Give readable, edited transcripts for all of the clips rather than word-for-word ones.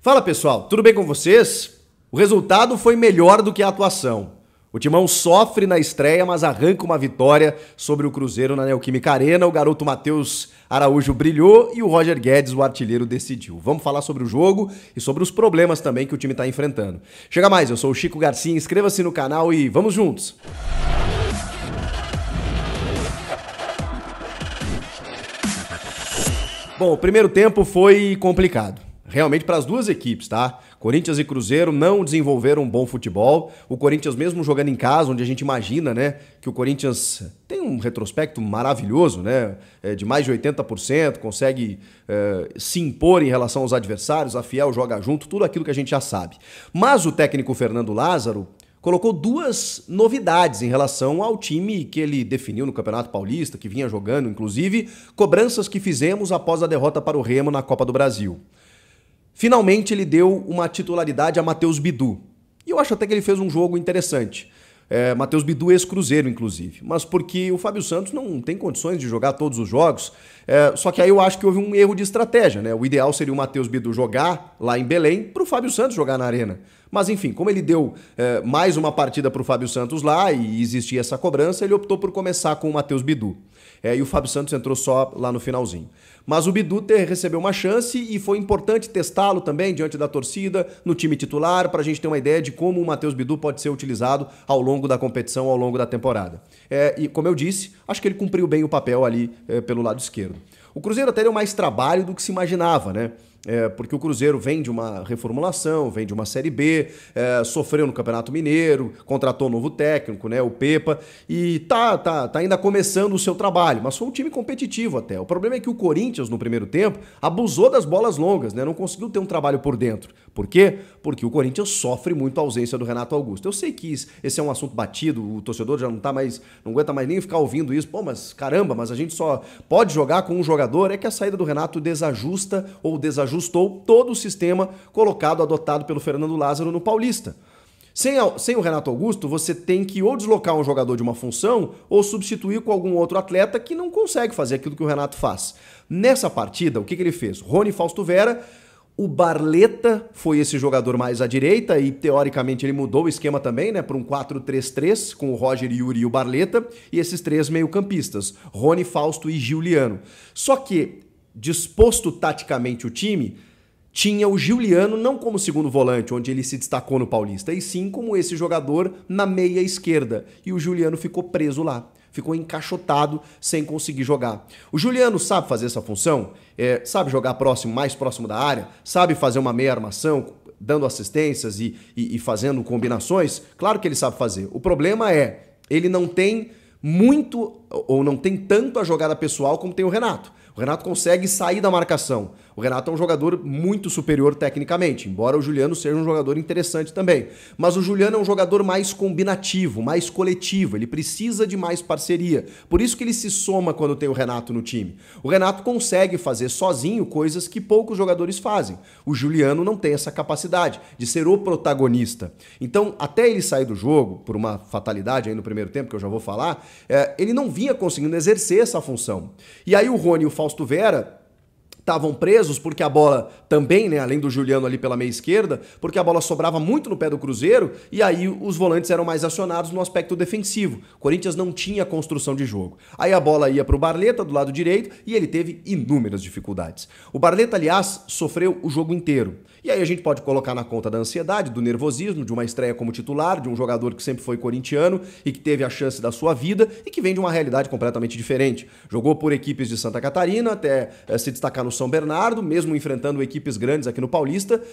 Fala pessoal, tudo bem com vocês? O resultado foi melhor do que a atuação. O Timão sofre na estreia, mas arranca uma vitória sobre o Cruzeiro na Neoquímica Arena. O garoto Matheus Araújo brilhou e o Roger Guedes, o artilheiro, decidiu. Vamos falar sobre o jogo e sobre os problemas também que o time está enfrentando. Chega mais, eu sou o Chico Garcia, inscreva-se no canal e vamos juntos! Bom, o primeiro tempo foi complicado. Realmente para as duas equipes, tá? Corinthians e Cruzeiro não desenvolveram um bom futebol. O Corinthians mesmo jogando em casa, onde a gente imagina, né, que o Corinthians tem um retrospecto maravilhoso, né, de mais de 80%, consegue se impor em relação aos adversários, a Fiel joga junto, tudo aquilo que a gente já sabe. Mas o técnico Fernando Lázaro colocou duas novidades em relação ao time que ele definiu no Campeonato Paulista, que vinha jogando, inclusive, cobranças que fizemos após a derrota para o Remo na Copa do Brasil. Finalmente ele deu uma titularidade a Matheus Bidu. E eu acho até que ele fez um jogo interessante. Matheus Bidu ex-Cruzeiro, inclusive. Mas porque o Fábio Santos não tem condições de jogar todos os jogos. Só que aí eu acho que houve um erro de estratégia, né? O ideal seria o Matheus Bidu jogar lá em Belém para o Fábio Santos jogar na Arena. Mas enfim, como ele deu mais uma partida para o Fábio Santos lá e existia essa cobrança, ele optou por começar com o Matheus Bidu. E o Fábio Santos entrou só lá no finalzinho. Mas o Bidu recebeu uma chance e foi importante testá-lo também diante da torcida, no time titular, para a gente ter uma ideia de como o Matheus Bidu pode ser utilizado ao longo da competição, ao longo da temporada. E como eu disse, acho que ele cumpriu bem o papel ali pelo lado esquerdo. O Cruzeiro até deu mais trabalho do que se imaginava, né? Porque o Cruzeiro vem de uma reformulação, vem de uma Série B, sofreu no Campeonato Mineiro, contratou um novo técnico, né, o Pepa, e tá ainda começando o seu trabalho, mas foi um time competitivo até. O problema é que o Corinthians, no primeiro tempo, abusou das bolas longas, né, não conseguiu ter um trabalho por dentro. Por quê? Porque o Corinthians sofre muito a ausência do Renato Augusto. Eu sei que esse é um assunto batido, o torcedor já não aguenta mais nem ficar ouvindo isso. Pô, mas caramba, mas a gente só pode jogar com um jogador. É que a saída do Renato desajusta ou desajustou todo o sistema adotado pelo Fernando Lázaro no Paulista. Sem o Renato Augusto, você tem que ou deslocar um jogador de uma função ou substituir com algum outro atleta que não consegue fazer aquilo que o Renato faz. Nessa partida, o que ele fez? Rony Fausto Vera. O Barleta foi esse jogador mais à direita e, teoricamente, ele mudou o esquema também, né, para um 4-3-3, com o Roger, Yuri e o Barleta, e esses três meio-campistas, Rony, Fausto e Giuliano. Só que, disposto taticamente o time, tinha o Giuliano não como segundo volante, onde ele se destacou no Paulista, e sim como esse jogador na meia esquerda. E o Giuliano ficou preso lá. Ficou encaixotado sem conseguir jogar. O Giuliano sabe fazer essa função, sabe jogar mais próximo da área, sabe fazer uma meia armação, dando assistências e fazendo combinações. Claro que ele sabe fazer. O problema é, ele não tem muito ou não tem tanto a jogada pessoal como tem o Renato. O Renato consegue sair da marcação. O Renato é um jogador muito superior tecnicamente, embora o Giuliano seja um jogador interessante também. Mas o Giuliano é um jogador mais combinativo, mais coletivo, ele precisa de mais parceria. Por isso que ele se soma quando tem o Renato no time. O Renato consegue fazer sozinho coisas que poucos jogadores fazem. O Giuliano não tem essa capacidade de ser o protagonista. Então, até ele sair do jogo, por uma fatalidade aí no primeiro tempo, que eu já vou falar, ele não vinha conseguindo exercer essa função. E aí o Rony e o Fausto Vera estavam presos porque a bola também, né, além do Giuliano ali pela meia esquerda, porque a bola sobrava muito no pé do Cruzeiro e aí os volantes eram mais acionados no aspecto defensivo. O Corinthians não tinha construção de jogo. Aí a bola ia para o Barleta do lado direito e ele teve inúmeras dificuldades. O Barleta, aliás, sofreu o jogo inteiro. E aí a gente pode colocar na conta da ansiedade, do nervosismo, de uma estreia como titular, de um jogador que sempre foi corintiano e que teve a chance da sua vida e que vem de uma realidade completamente diferente. Jogou por equipes de Santa Catarina até se destacar no São Bernardo, mesmo enfrentando equipes grandes aqui no Paulista.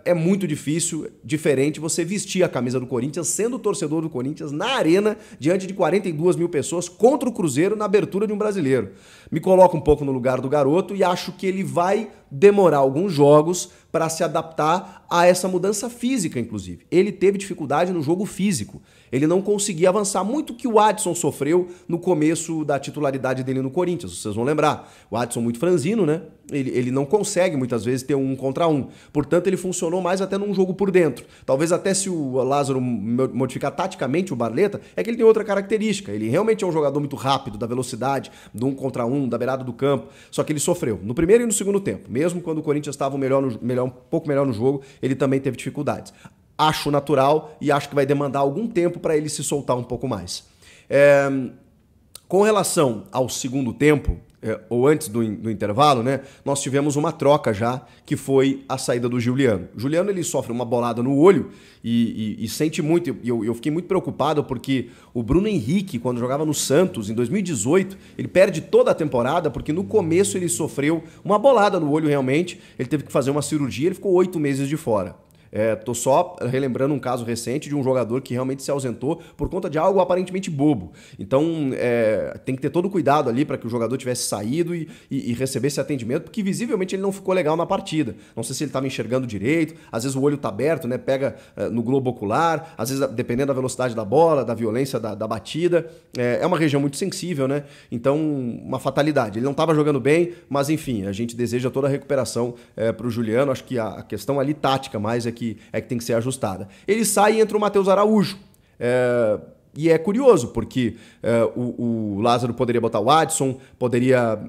É muito difícil, diferente você vestir a camisa do Corinthians, sendo torcedor do Corinthians na arena, diante de 42 mil pessoas contra o Cruzeiro na abertura de um brasileiro. Me coloco um pouco no lugar do garoto e acho que ele vai demorar alguns jogos para se adaptar a essa mudança física, inclusive. Ele teve dificuldade no jogo físico. Ele não conseguia avançar muito que o Adson sofreu no começo da titularidade dele no Corinthians, vocês vão lembrar. O Adson muito franzino, né? Ele não consegue muitas vezes ter um contra um. Portanto, ele funcionou mais até num jogo por dentro. Talvez até se o Lázaro modificar taticamente o Barleta, é que ele tem outra característica. Ele realmente é um jogador muito rápido, da velocidade, do 1 contra 1, da beirada do campo. Só que ele sofreu no primeiro e no segundo tempo. Mesmo quando o Corinthians estava um pouco melhor no jogo, ele também teve dificuldades. Acho natural e acho que vai demandar algum tempo para ele se soltar um pouco mais. Com relação ao segundo tempo, ou antes do intervalo, né, nós tivemos uma troca já, que foi a saída do Juliano. O Juliano, ele sofre uma bolada no olho e sente muito, e eu fiquei muito preocupado porque o Bruno Henrique, quando jogava no Santos, em 2018, ele perde toda a temporada porque no começo ele sofreu uma bolada no olho realmente, ele teve que fazer uma cirurgia, ele ficou 8 meses de fora. Tô só relembrando um caso recente de um jogador que realmente se ausentou por conta de algo aparentemente bobo. Então, tem que ter todo o cuidado ali para que o jogador tivesse saído e recebesse atendimento, porque visivelmente ele não ficou legal na partida. Não sei se ele estava enxergando direito, às vezes o olho tá aberto, né? Pega no globo ocular, às vezes dependendo da velocidade da bola, da violência da batida. É uma região muito sensível, né? Então, uma fatalidade. Ele não estava jogando bem, mas enfim, a gente deseja toda a recuperação para o Juliano. Acho que a questão ali tática mais é que tem que ser ajustada. Ele sai e entra o Matheus Araújo. E é curioso, porque o Lázaro poderia botar o Adson, poderia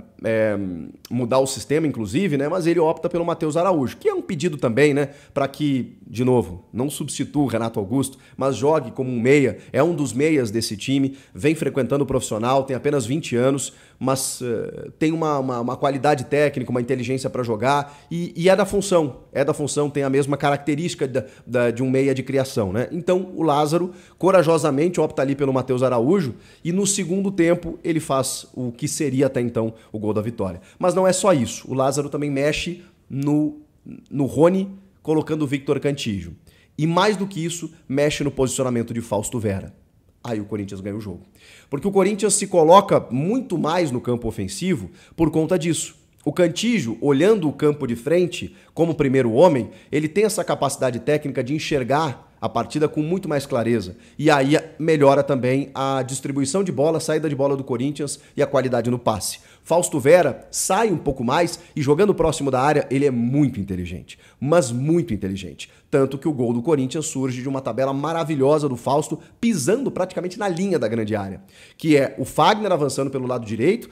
mudar o sistema, inclusive, né? Mas ele opta pelo Matheus Araújo, que é um pedido também, né? Para que, de novo, não substitua o Renato Augusto, mas jogue como um meia. É um dos meias desse time, vem frequentando o profissional, tem apenas 20 anos, mas tem uma qualidade técnica, uma inteligência para jogar e é da função. Tem a mesma característica de um meia de criação, né? Então, o Lázaro, corajosamente, opta ali pelo Matheus Araújo e no segundo tempo ele faz o que seria até então o gol da vitória. Mas não é só isso. O Lázaro também mexe no Rony, colocando o Victor Cantillo. E mais do que isso, mexe no posicionamento de Fausto Vera. Aí o Corinthians ganha o jogo. Porque o Corinthians se coloca muito mais no campo ofensivo por conta disso. O Cantillo, olhando o campo de frente como primeiro homem, ele tem essa capacidade técnica de enxergar a partida com muito mais clareza. E aí melhora também a distribuição de bola, a saída de bola do Corinthians e a qualidade no passe. Fausto Vera sai um pouco mais e jogando próximo da área, ele é muito inteligente, mas muito inteligente. Tanto que o gol do Corinthians surge de uma tabela maravilhosa do Fausto, pisando praticamente na linha da grande área, que é o Fagner avançando pelo lado direito,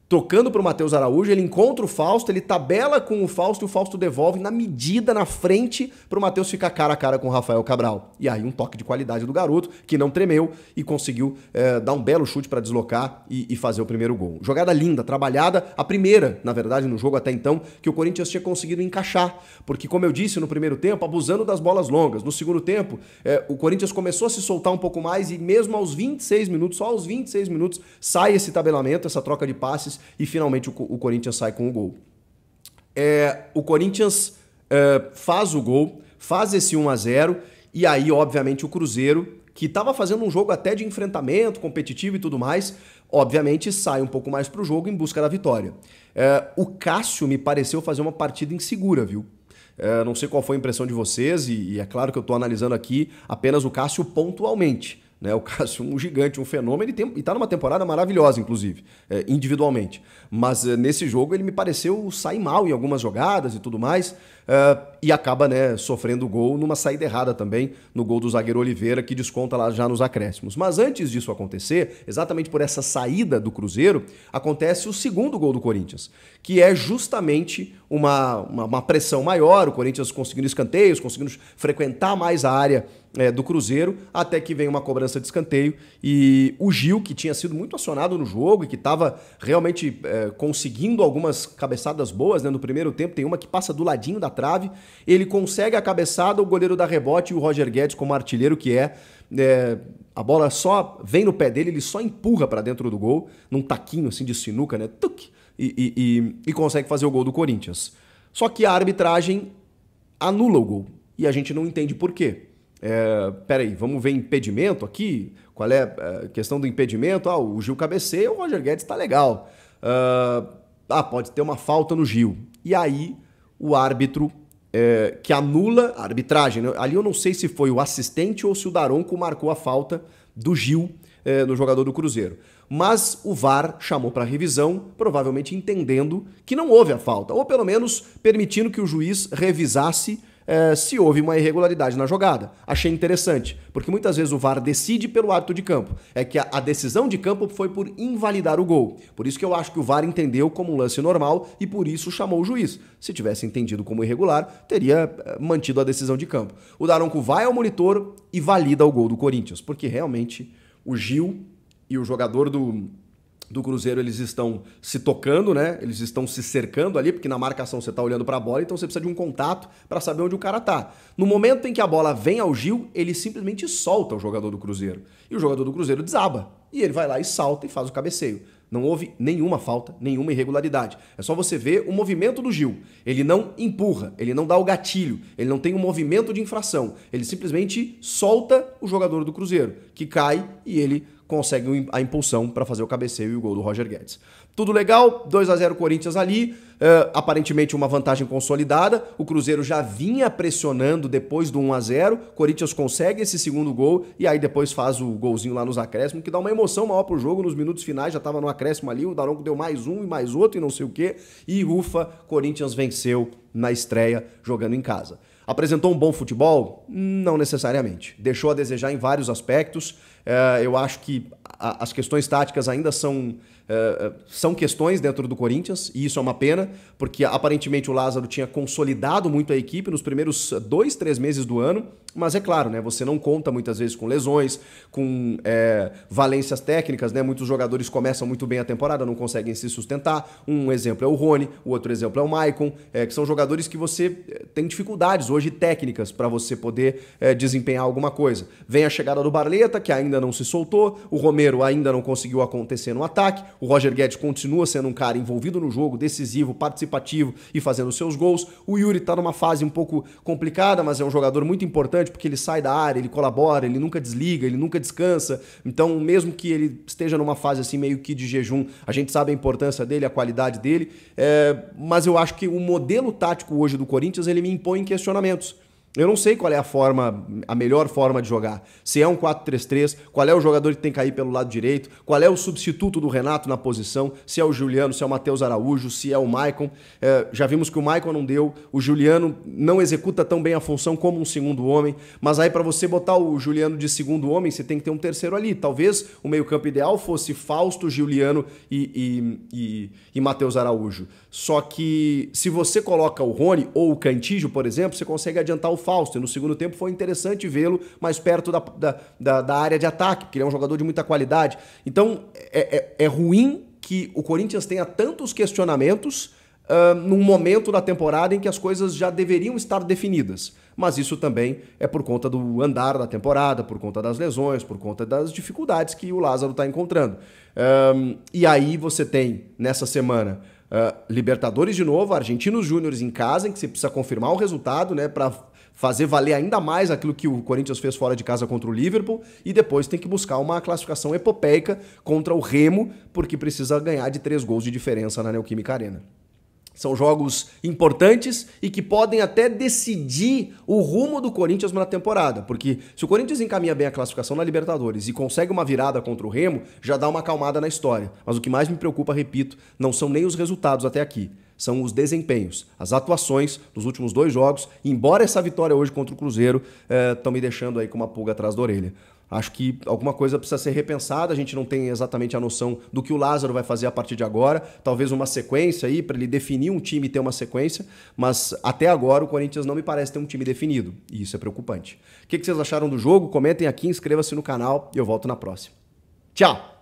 tocando para o Matheus Araújo, ele encontra o Fausto, ele tabela com o Fausto e o Fausto devolve na medida, na frente, para o Matheus ficar cara a cara com o Rafael Cabral. E aí um toque de qualidade do garoto, que não tremeu e conseguiu dar um belo chute para deslocar e fazer o primeiro gol. Jogada linda, trabalhada, a primeira, na verdade, no jogo até então, que o Corinthians tinha conseguido encaixar. Porque, como eu disse no primeiro tempo, abusando das bolas longas. No segundo tempo, o Corinthians começou a se soltar um pouco mais e mesmo aos 26 minutos, só aos 26 minutos, sai esse tabelamento, essa troca de passes e finalmente o Corinthians sai com o gol. O Corinthians faz o gol, faz esse 1-0 e aí, obviamente, o Cruzeiro, que estava fazendo um jogo até de enfrentamento, competitivo e tudo mais, obviamente sai um pouco mais para o jogo em busca da vitória. O Cássio me pareceu fazer uma partida insegura, viu? Não sei qual foi a impressão de vocês e é claro que eu estou analisando aqui apenas o Cássio pontualmente. Né? O Cássio, um gigante, um fenômeno, e está numa temporada maravilhosa, inclusive, individualmente. Mas nesse jogo ele me pareceu sair mal em algumas jogadas e tudo mais, e acaba, né, sofrendo o gol numa saída errada também, no gol do zagueiro Oliveira, que desconta lá já nos acréscimos. Mas antes disso acontecer, exatamente por essa saída do Cruzeiro, acontece o segundo gol do Corinthians, que é justamente uma pressão maior, o Corinthians conseguindo escanteios, conseguindo frequentar mais a área do Cruzeiro, até que vem uma cobrança de escanteio e o Gil, que tinha sido muito acionado no jogo e que estava realmente conseguindo algumas cabeçadas boas, né? No primeiro tempo tem uma que passa do ladinho da trave, ele consegue a cabeçada, o goleiro dá rebote e o Roger Guedes, como artilheiro que a bola só vem no pé dele, ele só empurra para dentro do gol, num taquinho assim de sinuca, né? Tuc, e consegue fazer o gol do Corinthians. Só que a arbitragem anula o gol e a gente não entende por quê. Peraí, vamos ver impedimento aqui? Qual é a questão do impedimento? O Gil cabeceia, o Roger Guedes tá legal. Pode ter uma falta no Gil. E aí o árbitro que anula a arbitragem, né? Ali eu não sei se foi o assistente ou se o Daronco marcou a falta do Gil no jogador do Cruzeiro. Mas o VAR chamou para revisão, provavelmente entendendo que não houve a falta, ou pelo menos permitindo que o juiz revisasse se houve uma irregularidade na jogada. Achei interessante, porque muitas vezes o VAR decide pelo árbitro de campo. É que a decisão de campo foi por invalidar o gol. Por isso que eu acho que o VAR entendeu como um lance normal e por isso chamou o juiz. Se tivesse entendido como irregular, teria mantido a decisão de campo. O Daronco vai ao monitor e valida o gol do Corinthians, porque realmente o Gil e o jogador do Cruzeiro, eles estão se tocando, né? Eles estão se cercando ali, porque na marcação você tá olhando para a bola, então você precisa de um contato para saber onde o cara tá. No momento em que a bola vem ao Gil, ele simplesmente solta o jogador do Cruzeiro. E o jogador do Cruzeiro desaba. E ele vai lá e salta e faz o cabeceio. Não houve nenhuma falta, nenhuma irregularidade. É só você ver o movimento do Gil. Ele não empurra, ele não dá o gatilho, ele não tem um movimento de infração. Ele simplesmente solta o jogador do Cruzeiro, que cai e ele consegue a impulsão para fazer o cabeceio e o gol do Roger Guedes. Tudo legal, 2-0 Corinthians ali, aparentemente uma vantagem consolidada, o Cruzeiro já vinha pressionando depois do 1-0, Corinthians consegue esse segundo gol e aí depois faz o golzinho lá nos acréscimos, que dá uma emoção maior pro jogo, nos minutos finais já estava no acréscimo ali, o Daronco deu mais um e mais outro e não sei o quê, e ufa, Corinthians venceu na estreia jogando em casa. Apresentou um bom futebol? Não necessariamente. Deixou a desejar em vários aspectos. Eu acho que as questões táticas ainda são questões dentro do Corinthians, e isso é uma pena, porque aparentemente o Lázaro tinha consolidado muito a equipe nos primeiros 2-3 meses do ano, mas é claro, né, você não conta muitas vezes com lesões, com valências técnicas, né, muitos jogadores começam muito bem a temporada, não conseguem se sustentar. Um exemplo é o Rony, o outro exemplo é o Maicon, que são jogadores que você tem dificuldades hoje técnicas para você poder desempenhar alguma coisa. Vem a chegada do Barleta, que ainda não se soltou, o Romero ainda não conseguiu acontecer no ataque, o Roger Guedes continua sendo um cara envolvido no jogo, decisivo, participativo e fazendo seus gols. O Yuri tá numa fase um pouco complicada, mas é um jogador muito importante porque ele sai da área, ele colabora, ele nunca desliga, ele nunca descansa. Então, mesmo que ele esteja numa fase assim meio que de jejum, a gente sabe a importância dele, a qualidade dele, mas eu acho que o modelo tático hoje do Corinthians, ele me impõe questionamentos. Eu não sei qual é a melhor forma de jogar. Se é um 4-3-3, qual é o jogador que tem que cair pelo lado direito, qual é o substituto do Renato na posição, se é o Juliano, se é o Matheus Araújo, se é o Maicon. Já vimos que o Maicon não deu, o Juliano não executa tão bem a função como um segundo homem, mas aí para você botar o Juliano de segundo homem, você tem que ter um terceiro ali. Talvez o meio-campo ideal fosse Fausto, Juliano e Matheus Araújo. Só que se você coloca o Rony ou o Cantígio, por exemplo, você consegue adiantar o Fausto. E no segundo tempo foi interessante vê-lo mais perto da área de ataque, porque ele é um jogador de muita qualidade. Então é ruim que o Corinthians tenha tantos questionamentos num momento da temporada em que as coisas já deveriam estar definidas. Mas isso também é por conta do andar da temporada, por conta das lesões, por conta das dificuldades que o Lázaro está encontrando. E aí você tem, nessa semana, Libertadores de novo, Argentinos Júniores em casa, em que você precisa confirmar o resultado, né, para fazer valer ainda mais aquilo que o Corinthians fez fora de casa contra o Liverpool, e depois tem que buscar uma classificação epopeica contra o Remo, porque precisa ganhar de 3 gols de diferença na Neoquímica Arena. São jogos importantes e que podem até decidir o rumo do Corinthians na temporada, porque se o Corinthians encaminha bem a classificação na Libertadores e consegue uma virada contra o Remo, já dá uma acalmada na história. Mas o que mais me preocupa, repito, não são nem os resultados até aqui, são os desempenhos, as atuações dos últimos 2 jogos, embora essa vitória hoje contra o Cruzeiro estão me deixando aí com uma pulga atrás da orelha. Acho que alguma coisa precisa ser repensada, a gente não tem exatamente a noção do que o Lázaro vai fazer a partir de agora, talvez uma sequência aí, para ele definir um time e ter uma sequência, mas até agora o Corinthians não me parece ter um time definido, e isso é preocupante. O que vocês acharam do jogo? Comentem aqui, inscreva-se no canal e eu volto na próxima. Tchau!